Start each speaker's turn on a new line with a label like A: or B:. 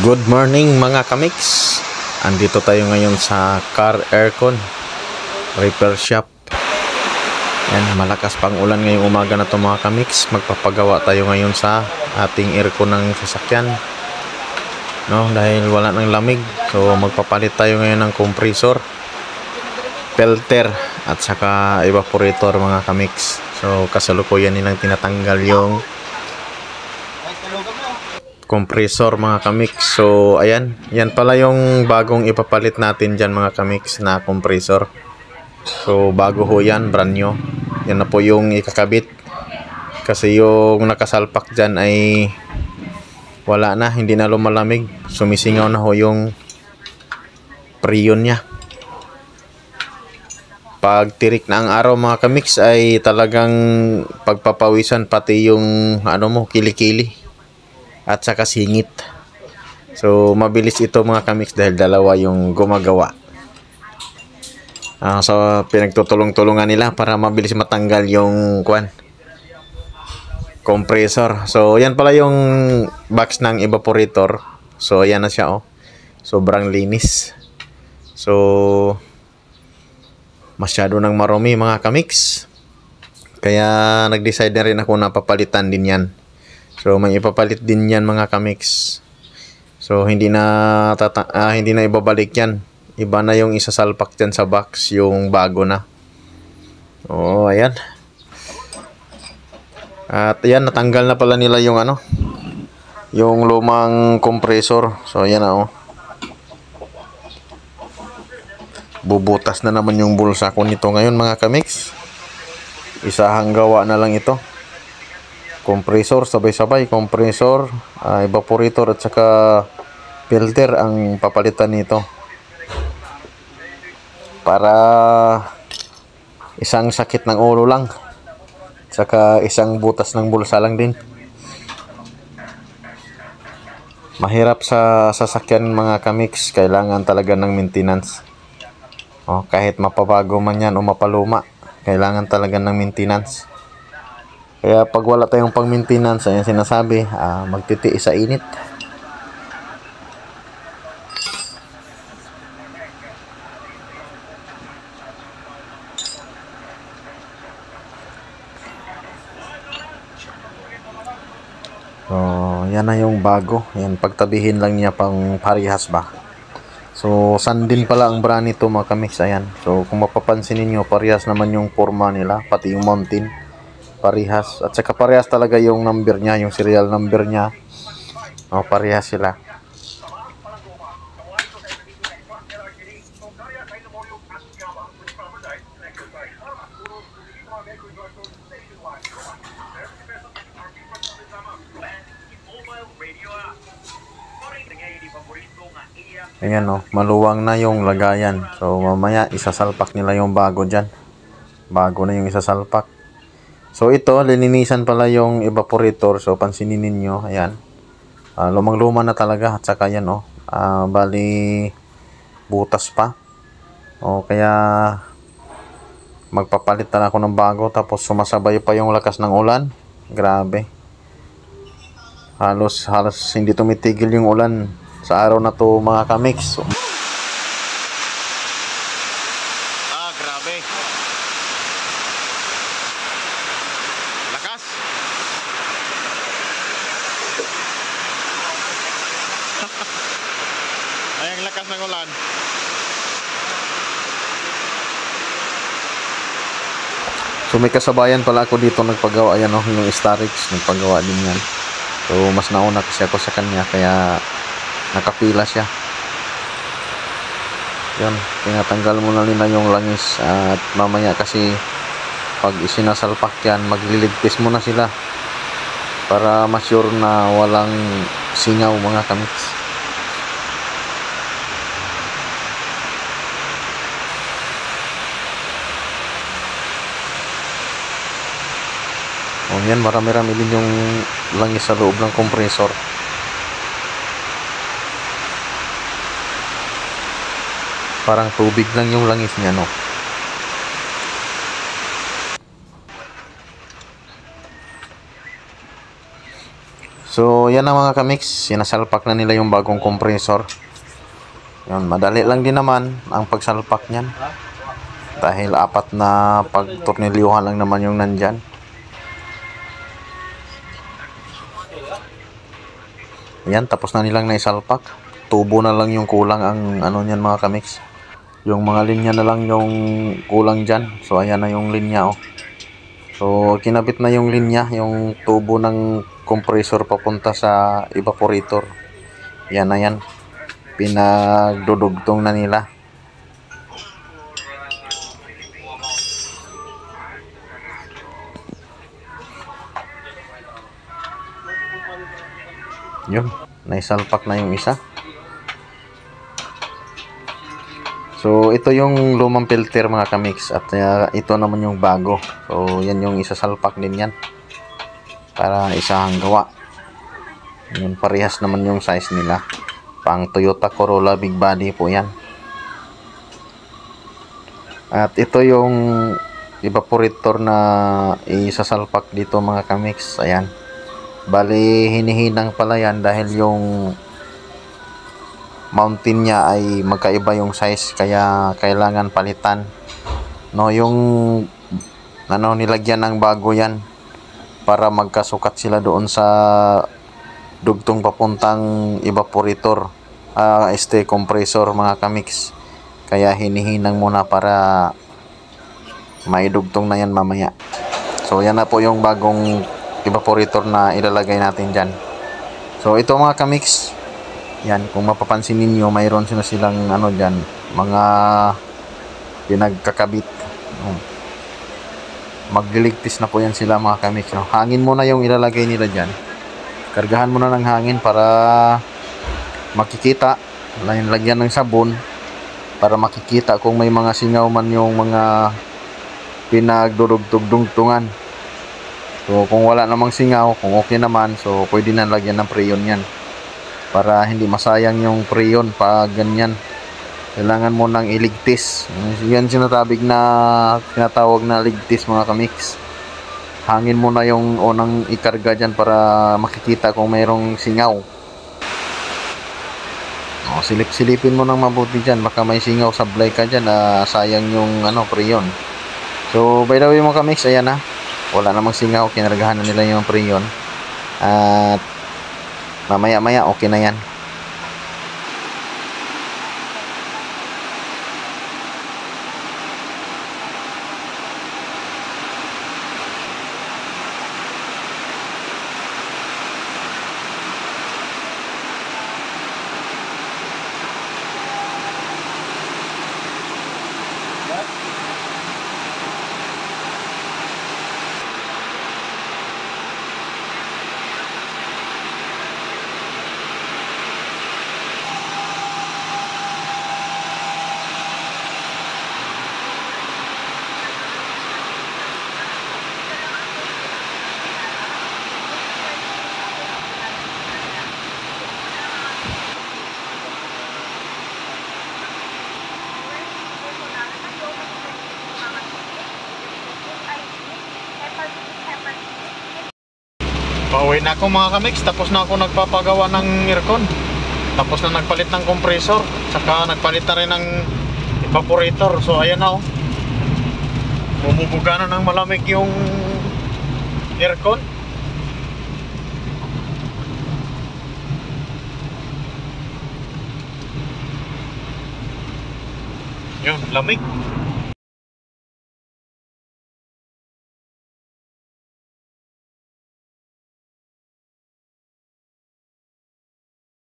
A: Good morning mga kamix. Andito tayo ngayon sa car aircon repair shop. Yan, malakas pang ulan ngayong umaga na to mga kamix. Magpapagawa tayo ngayon sa ating aircon ng sasakyan, no, dahil wala ng lamig. So magpapalit tayo ngayon ng compressor, filter at saka evaporator mga kamix. So kasalukuyan nilang tinatanggal yung compressor mga kamix. So ayan, yan pala yung bagong ipapalit natin dyan mga kamix na compressor. So bago ho yan, brand new. Yan na po yung ikakabit, kasi yung nakasalpak dyan ay wala na, hindi na lumalamig. Sumisingaw na ho yung preyon nya. Pag tirik na ang araw mga kamix ay talagang pagpapawisan pati yung kilikili at saka singit. So mabilis ito mga kamix dahil dalawa yung gumagawa. So pinagtutulong-tulungan nila para mabilis matanggal yung compressor. So yan pala yung box ng evaporator. So ayan na siya, sobrang linis. So masyado nang marumi mga kamix, kaya nag-decide na rin ako na papalitan din yan. So may ipapalit din yan mga kamix. So hindi na ibabalik yan. Iba na yung isasalpak dyan sa box, yung bago na. Ayan. At ayan, natanggal na pala nila yung yung lumang compressor. So ayan na, bubutas na naman yung bulsa ko nito ngayon mga kamix. Isahang gawa na lang ito. Compressor, sabay-sabay. Compressor, evaporator at saka filter ang papalitan nito. Para isang sakit ng ulo lang. Saka isang butas ng bulsa lang din. Mahirap sa sasakyan mga kamix. Kailangan talaga ng maintenance. Kahit mapabago man yan o mapaluma, kailangan talaga ng maintenance. Kaya pag wala tayong pang maintenance, ayan sinasabi, magtitiis sa init. So yan na yung bago. Yan, pagtabihin lang niya pang parehas ba. So Sandin pala ang brand nito mga kamix. Ayan. So kung mapapansin niyo, parehas naman yung forma nila, pati yung mountain parehas, at saka parehas talaga yung number niya, yung serial number niya. Parehas sila. Ayan, maluwang na yung lagayan. So mamaya isasalpak nila yung bago dyan. Bago na yung isasalpak. So ito, lininisan pala yung evaporator. So pansinin ninyo, ayan, lumang-luma na talaga. At saka yan, bali butas pa. Kaya magpapalit na ako ng bago. Tapos sumasabay pa yung lakas ng ulan. Grabe. Halos hindi tumitigil yung ulan sa araw na to mga kamix. Grabe. Lakas. Ay, ang lakas ng ulan. So may kasabayan pala ako dito nagpagawa. Ayan, yung Starix, nagpagawa din yan. So mas nauna kasi ako sa kanya, kaya nakapila siya. Yan, tinatanggal muna nila yung langis. At mamaya kasi pag isinasalpak yan, magliligpis muna sila para ma-sure na walang singaw mga kamix. Yan, marami-rami din yung langis sa loob ng compressor. Parang tubig lang yung langis niya, So yan ang mga kamix, sinasalpak na nila yung bagong compressor. Yun, madali lang din naman ang pagsalpak niyan. Dahil 4 na pagtornilyuhan lang naman yung nandyan. Yan, tapos na nilang naisalpak. Tubo na lang yung kulang ang ano niyan mga kamix. Yung mga linya na lang yung kulang dyan. So ayan na yung linya oh. So kinabit na yung linya, yung tubo ng compressor papunta sa evaporator. Yan na yan. Pinagdudugtong na nila. Yun, naisalpak na yung isa. So ito yung lumang filter mga kamix, at ito naman yung bago. So yan yung isasalpak din yan para isahang gawa. Yun, parehas naman yung size nila. Pang Toyota Corolla big body po yan. At ito yung evaporator na isasalpak dito mga kamix. Ayan, bali hinihinang pala yan dahil yung mountain niya ay magkaiba yung size, kaya kailangan palitan. No, yung ano, nilagyan ng bago yan para magkasukat sila doon sa dugtong papuntang evaporator, compressor mga kamix. Kaya hinihinang muna para maidugtong na yan mamaya. So yan na po yung bagong evaporator na ilalagay natin dyan. So ito mga kamix, yan, kung mapapansin ninyo, mayroon silang ano dyan, mga pinagkakabit. Magliligtis na po yan sila mga kamix. No? Hangin muna yung ilalagay nila dyan. Kargahan muna ng hangin para makikita. Lagyan ng sabon para makikita kung may mga singaw man yung mga pinagdudugtog-dugtungan. So kung wala namang singaw, kung okay naman, so pwede na lagyan ng preyon yan para hindi masayang yung preyon pag ganyan. Kailangan mo nang iligtis. Yan tinatawag na ligtis mga kamix. Hangin mo na yung unang ikarga dyan para makikita kung mayroong singaw. Silip-silipin mo nang mabuti dyan, baka may singaw sablay ka dyan, sayang yung preyon. So by the way mga kamix, ayan na, wala namang singaw, kinargahan na nila yung preyon. At mamaya-maya okay na yan. Pauwi na ako mga kamix, tapos na ako nagpapagawa ng aircon. Tapos na nagpalit ng compressor, saka nagpalit na rin ng evaporator. So ayan na oh, bumubuga na ng malamig yung aircon. Yun, lamig.